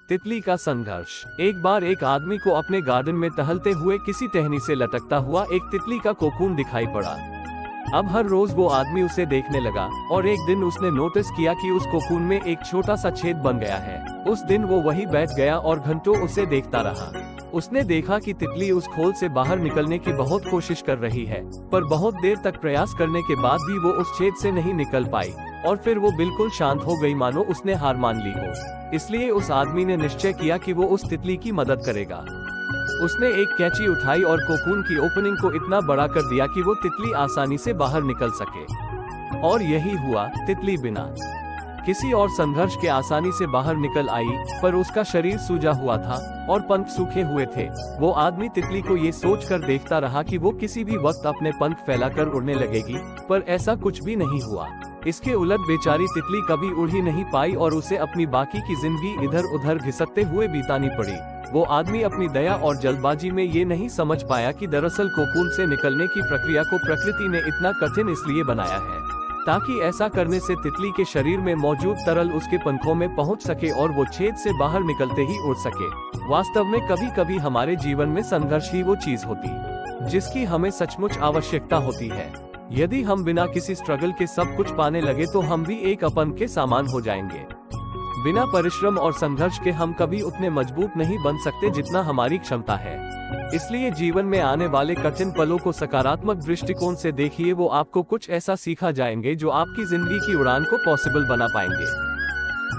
तितली का संघर्ष। एक बार एक आदमी को अपने गार्डन में टहलते हुए किसी टहनी से लटकता हुआ एक तितली का कोकून दिखाई पड़ा। अब हर रोज वो आदमी उसे देखने लगा और एक दिन उसने नोटिस किया कि उस कोकून में एक छोटा सा छेद बन गया है। उस दिन वो वहीं बैठ गया और घंटों उसे देखता रहा। उसने देखा कि तितली उस खोल से बाहर निकलने की बहुत कोशिश कर रही है, पर बहुत देर तक प्रयास करने के बाद भी वो उस छेद से नहीं निकल पाई और फिर वो बिल्कुल शांत हो गई, मानो उसने हार मान ली हो। इसलिए उस आदमी ने निश्चय किया कि वो उस तितली की मदद करेगा। उसने एक कैंची उठाई और कोकून की ओपनिंग को इतना बड़ा कर दिया कि वो तितली आसानी से बाहर निकल सके। और यही हुआ, तितली बिना किसी और संघर्ष के आसानी से बाहर निकल आई, पर उसका शरीर सूजा हुआ था और पंख सूखे हुए थे। वो आदमी तितली को ये सोचकर देखता रहा कि वो किसी भी वक्त अपने पंख फैलाकर उड़ने लगेगी, पर ऐसा कुछ भी नहीं हुआ। इसके उलट बेचारी तितली कभी उड़ ही नहीं पाई और उसे अपनी बाकी की जिंदगी इधर उधर घिसकते हुए बितानी पड़ी। वो आदमी अपनी दया और जल्दबाजी में ये नहीं समझ पाया कि दरअसल कोकून से निकलने की प्रक्रिया को प्रकृति ने इतना कठिन इसलिए बनाया है ताकि ऐसा करने से तितली के शरीर में मौजूद तरल उसके पंखों में पहुंच सके और वो छेद से बाहर निकलते ही उड़ सके। वास्तव में कभी कभी हमारे जीवन में संघर्ष ही वो चीज होती जिसकी हमें सचमुच आवश्यकता होती है। यदि हम बिना किसी स्ट्रगल के सब कुछ पाने लगे तो हम भी एक अपन के सामान हो जाएंगे। बिना परिश्रम और संघर्ष के हम कभी उतने मजबूत नहीं बन सकते जितना हमारी क्षमता है। इसलिए जीवन में आने वाले कठिन पलों को सकारात्मक दृष्टिकोण से देखिए, वो आपको कुछ ऐसा सिखा जाएंगे जो आपकी जिंदगी की उड़ान को पॉसिबल बना पाएंगे।